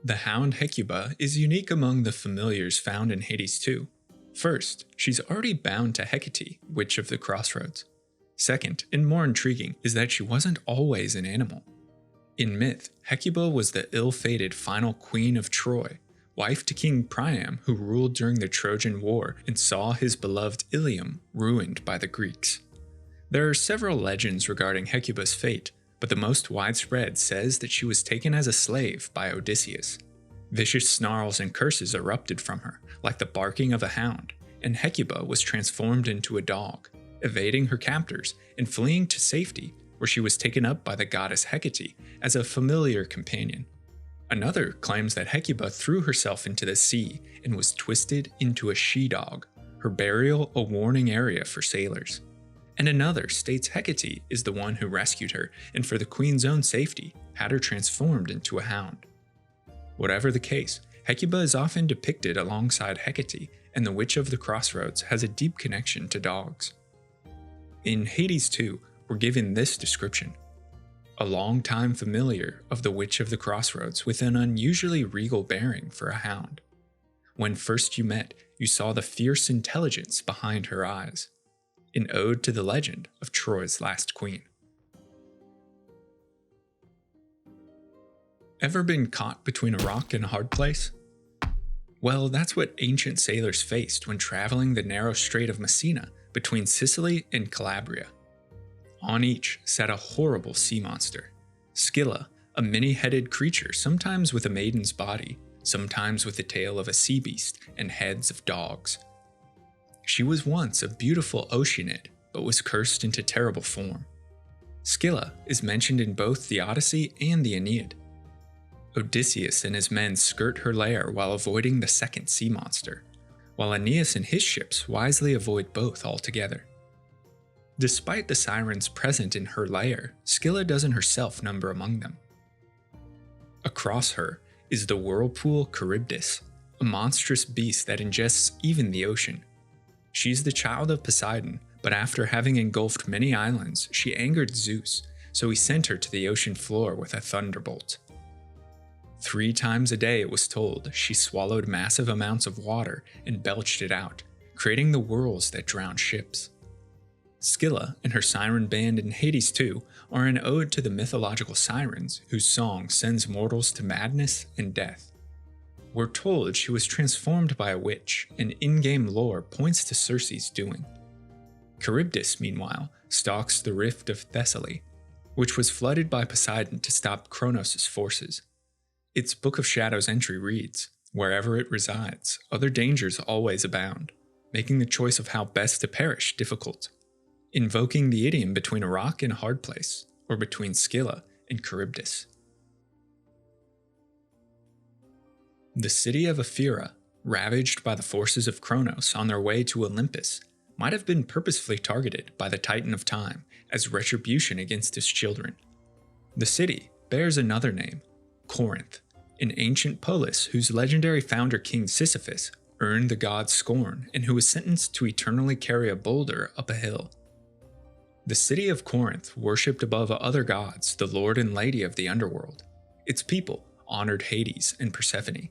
The hound Hecuba is unique among the familiars found in Hades 2. First, she's already bound to Hecate, Witch of the Crossroads. Second, and more intriguing, is that she wasn't always an animal. In myth, Hecuba was the ill-fated final queen of Troy, wife to King Priam, who ruled during the Trojan War and saw his beloved Ilium ruined by the Greeks. There are several legends regarding Hecuba's fate, but the most widespread says that she was taken as a slave by Odysseus. Vicious snarls and curses erupted from her, like the barking of a hound, and Hecuba was transformed into a dog, evading her captors and fleeing to safety, where she was taken up by the goddess Hecate as a familiar companion. Another claims that Hecuba threw herself into the sea and was twisted into a she-dog, her burial a warning area for sailors. And another states Hecate is the one who rescued her and for the queen's own safety had her transformed into a hound. Whatever the case, Hecuba is often depicted alongside Hecate, and the Witch of the Crossroads has a deep connection to dogs. In Hades 2, we're given this description: a long-time familiar of the Witch of the Crossroads with an unusually regal bearing for a hound. When first you met, you saw the fierce intelligence behind her eyes. An ode to the legend of Troy's last queen. Ever been caught between a rock and a hard place? Well, that's what ancient sailors faced when traveling the narrow Strait of Messina between Sicily and Calabria. On each sat a horrible sea monster, Scylla, a many-headed creature sometimes with a maiden's body, sometimes with the tail of a sea beast and heads of dogs. She was once a beautiful oceanid, but was cursed into terrible form. Scylla is mentioned in both the Odyssey and the Aeneid. Odysseus and his men skirt her lair while avoiding the second sea monster, while Aeneas and his ships wisely avoid both altogether. Despite the sirens present in her lair, Scylla doesn't herself number among them. Across her is the whirlpool Charybdis, a monstrous beast that ingests even the ocean. She's the child of Poseidon, but after having engulfed many islands, she angered Zeus, so he sent her to the ocean floor with a thunderbolt. 3 times a day, it was told, she swallowed massive amounts of water and belched it out, creating the whirls that drown ships. Scylla and her siren band in Hades 2 are an ode to the mythological sirens whose song sends mortals to madness and death. We're told she was transformed by a witch, and in-game lore points to Circe's doing. Charybdis, meanwhile, stalks the rift of Thessaly, which was flooded by Poseidon to stop Kronos' forces. Its Book of Shadows entry reads, "Wherever it resides, other dangers always abound, making the choice of how best to perish difficult," invoking the idiom between a rock and a hard place, or between Scylla and Charybdis. The city of Ephyra, ravaged by the forces of Kronos on their way to Olympus, might have been purposefully targeted by the Titan of Time as retribution against his children. The city bears another name, Corinth, an ancient polis whose legendary founder King Sisyphus earned the god's scorn and who was sentenced to eternally carry a boulder up a hill. The city of Corinth worshipped above other gods the lord and lady of the underworld. Its people honored Hades and Persephone.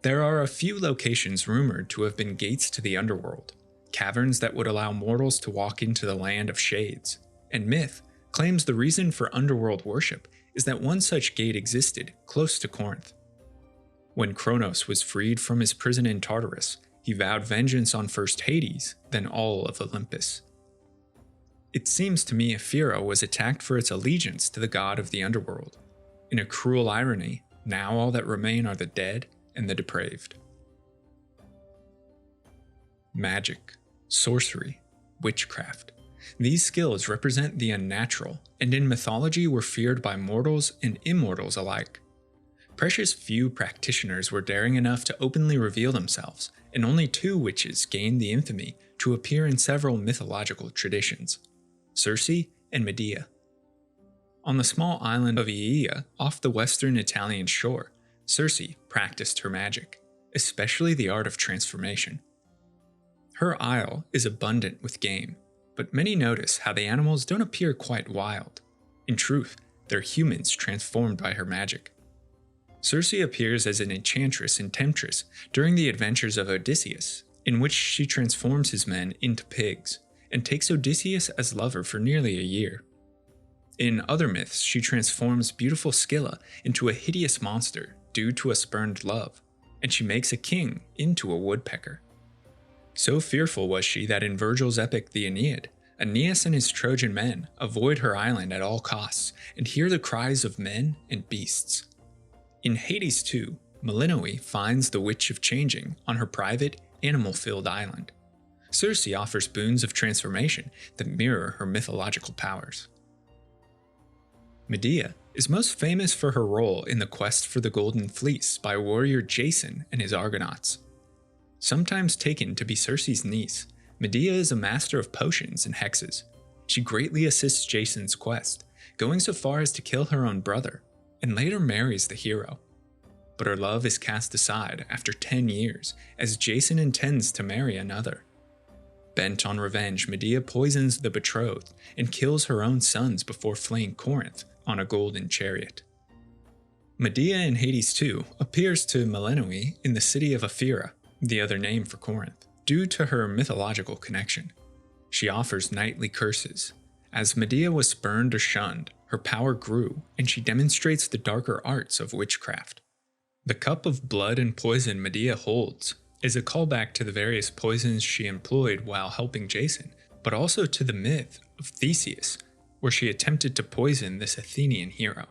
There are a few locations rumored to have been gates to the underworld, caverns that would allow mortals to walk into the land of shades, and myth claims the reason for underworld worship is that one such gate existed close to Corinth. When Kronos was freed from his prison in Tartarus, he vowed vengeance on first Hades, then all of Olympus. It seems to me Ephyra was attacked for its allegiance to the god of the underworld. In a cruel irony, now all that remain are the dead and the depraved. Magic, sorcery, witchcraft. These skills represent the unnatural, and in mythology were feared by mortals and immortals alike. Precious few practitioners were daring enough to openly reveal themselves, and only 2 witches gained the infamy to appear in several mythological traditions: Circe and Medea. On the small island of Aeaea, off the western Italian shore, Circe practiced her magic, especially the art of transformation. Her isle is abundant with game, but many notice how the animals don't appear quite wild. In truth, they're humans transformed by her magic. Circe appears as an enchantress and temptress during the adventures of Odysseus, in which she transforms his men into pigs, and takes Odysseus as lover for nearly a year. In other myths, she transforms beautiful Scylla into a hideous monster due to a spurned love, and she makes a king into a woodpecker. So fearful was she that in Virgil's epic The Aeneid, Aeneas and his Trojan men avoid her island at all costs and hear the cries of men and beasts. In Hades 2, Melinoe finds the Witch of Changing on her private, animal-filled island. Circe offers boons of transformation that mirror her mythological powers. Medea is most famous for her role in the quest for the Golden Fleece by warrior Jason and his Argonauts. Sometimes taken to be Circe's niece, Medea is a master of potions and hexes. She greatly assists Jason's quest, going so far as to kill her own brother, and later marries the hero. But her love is cast aside after 10 years, as Jason intends to marry another. Bent on revenge, Medea poisons the betrothed and kills her own sons before fleeing Corinth on a golden chariot. Medea in Hades 2 appears to Melinoe in the city of Ephyra, the other name for Corinth, due to her mythological connection. She offers knightly curses. As Medea was spurned or shunned, her power grew, and she demonstrates the darker arts of witchcraft. The cup of blood and poison Medea holds is a callback to the various poisons she employed while helping Jason, but also to the myth of Theseus, where she attempted to poison this Athenian hero.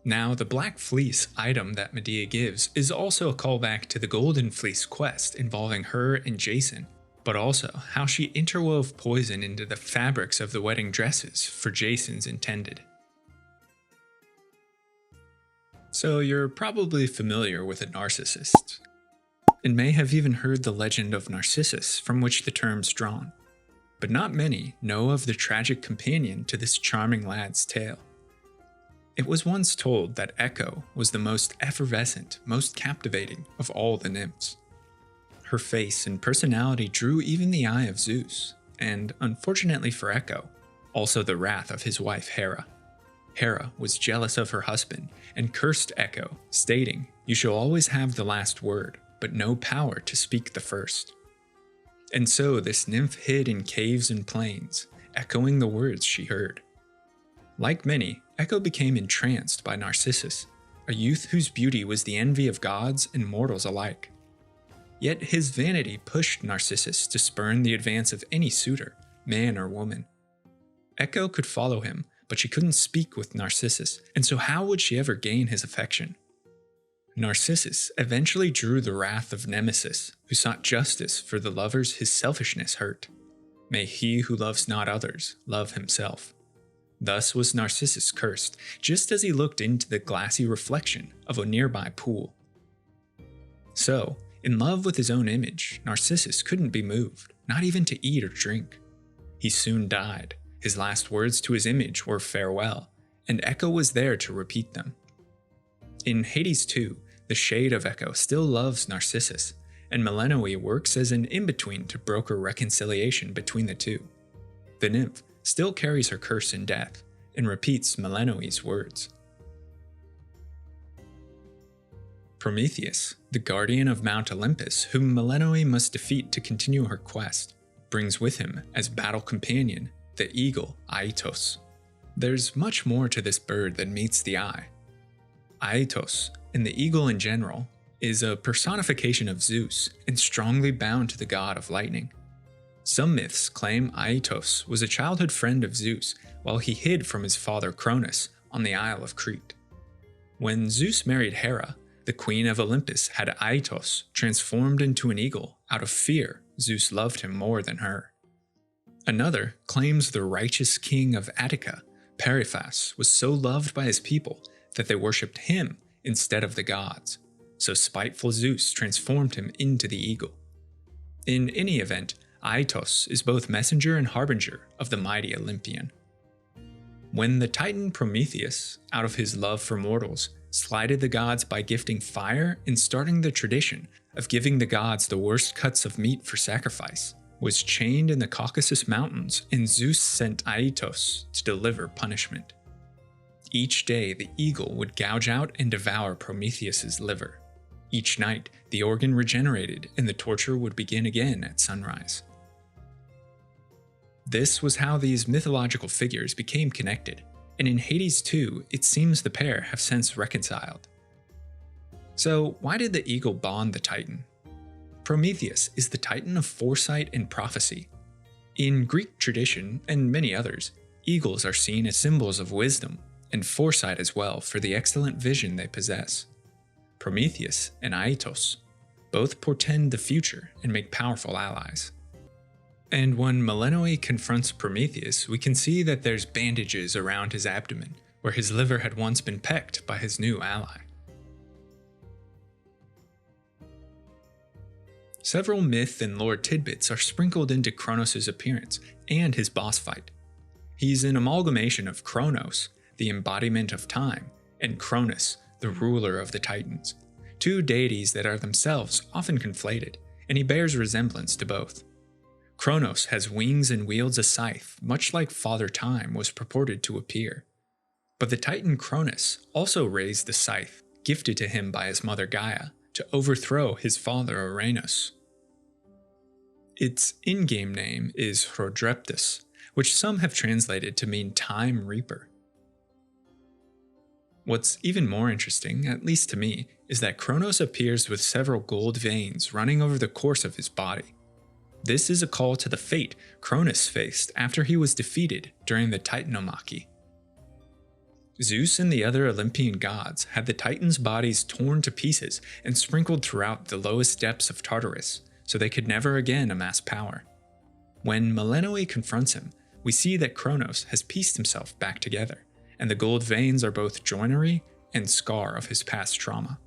Now, the Black Fleece item that Medea gives is also a callback to the Golden Fleece quest involving her and Jason, but also how she interwove poison into the fabrics of the wedding dresses for Jason's intended. So you're probably familiar with a narcissist, and may have even heard the legend of Narcissus from which the term's drawn. But not many know of the tragic companion to this charming lad's tale. It was once told that Echo was the most effervescent, most captivating of all the nymphs. Her face and personality drew even the eye of Zeus, and unfortunately for Echo, also the wrath of his wife Hera. Hera was jealous of her husband and cursed Echo, stating, "You shall always have the last word, but no power to speak the first." And so this nymph hid in caves and plains, echoing the words she heard. Like many, Echo became entranced by Narcissus, a youth whose beauty was the envy of gods and mortals alike. Yet his vanity pushed Narcissus to spurn the advance of any suitor, man or woman. Echo could follow him, but she couldn't speak with Narcissus, and so how would she ever gain his affection? Narcissus eventually drew the wrath of Nemesis, who sought justice for the lovers his selfishness hurt. May he who loves not others love himself. Thus was Narcissus cursed, just as he looked into the glassy reflection of a nearby pool. So, in love with his own image, Narcissus couldn't be moved, not even to eat or drink. He soon died. His last words to his image were farewell, and Echo was there to repeat them. In Hades 2, the shade of Echo still loves Narcissus, and Melinoe works as an in-between to broker reconciliation between the two. The nymph still carries her curse in death, and repeats Melinoe's words. Prometheus, the guardian of Mount Olympus, whom Melinoe must defeat to continue her quest, brings with him as battle companion the eagle Aitos. There's much more to this bird than meets the eye. Aitos, and the eagle in general, is a personification of Zeus and strongly bound to the god of lightning. Some myths claim Aitos was a childhood friend of Zeus while he hid from his father Cronus on the Isle of Crete. When Zeus married Hera, the queen of Olympus had Aitos transformed into an eagle out of fear Zeus loved him more than her. Another claims the righteous king of Attica, Periphas, was so loved by his people that they worshipped him instead of the gods, so spiteful Zeus transformed him into the eagle. In any event, Aitos is both messenger and harbinger of the mighty Olympian. When the Titan Prometheus, out of his love for mortals, slighted the gods by gifting fire and starting the tradition of giving the gods the worst cuts of meat for sacrifice, was chained in the Caucasus Mountains, and Zeus sent Aitos to deliver punishment. Each day, the eagle would gouge out and devour Prometheus's liver. Each night, the organ regenerated and the torture would begin again at sunrise. This was how these mythological figures became connected, and in Hades 2, it seems the pair have since reconciled. So, why did the eagle bond the Titan? Prometheus is the Titan of foresight and prophecy. In Greek tradition, and many others, eagles are seen as symbols of wisdom and foresight as well for the excellent vision they possess. Prometheus and Aetos both portend the future and make powerful allies. And when Melinoe confronts Prometheus, we can see that there's bandages around his abdomen, where his liver had once been pecked by his new ally. Several myth and lore tidbits are sprinkled into Kronos' appearance and his boss fight. He's an amalgamation of Kronos, the embodiment of time, and Cronus, the ruler of the Titans, two deities that are themselves often conflated, and he bears resemblance to both. Kronos has wings and wields a scythe, much like Father Time was purported to appear. But the Titan Cronus also raised the scythe, gifted to him by his mother Gaia, to overthrow his father Uranus. Its in-game name is Hrodreptus, which some have translated to mean Time Reaper. What's even more interesting, at least to me, is that Kronos appears with several gold veins running over the course of his body. This is a call to the fate Cronus faced after he was defeated during the Titanomachy. Zeus and the other Olympian gods had the Titans' bodies torn to pieces and sprinkled throughout the lowest depths of Tartarus, so they could never again amass power. When Melinoe confronts him, we see that Kronos has pieced himself back together, and the gold veins are both joinery and scar of his past trauma.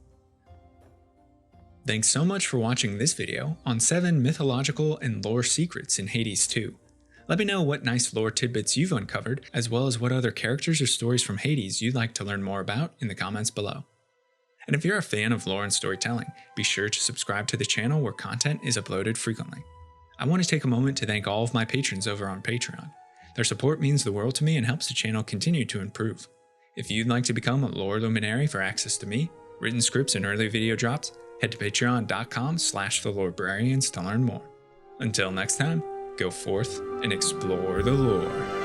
Thanks so much for watching this video on 7 mythological and lore secrets in Hades 2. Let me know what nice lore tidbits you've uncovered, as well as what other characters or stories from Hades you'd like to learn more about in the comments below. And if you're a fan of lore and storytelling, be sure to subscribe to the channel where content is uploaded frequently. I want to take a moment to thank all of my patrons over on Patreon. Their support means the world to me and helps the channel continue to improve. If you'd like to become a lore luminary for access to me, written scripts, and early video drops, head to patreon.com/thelorebrarians to learn more. Until next time, go forth and explore the lore.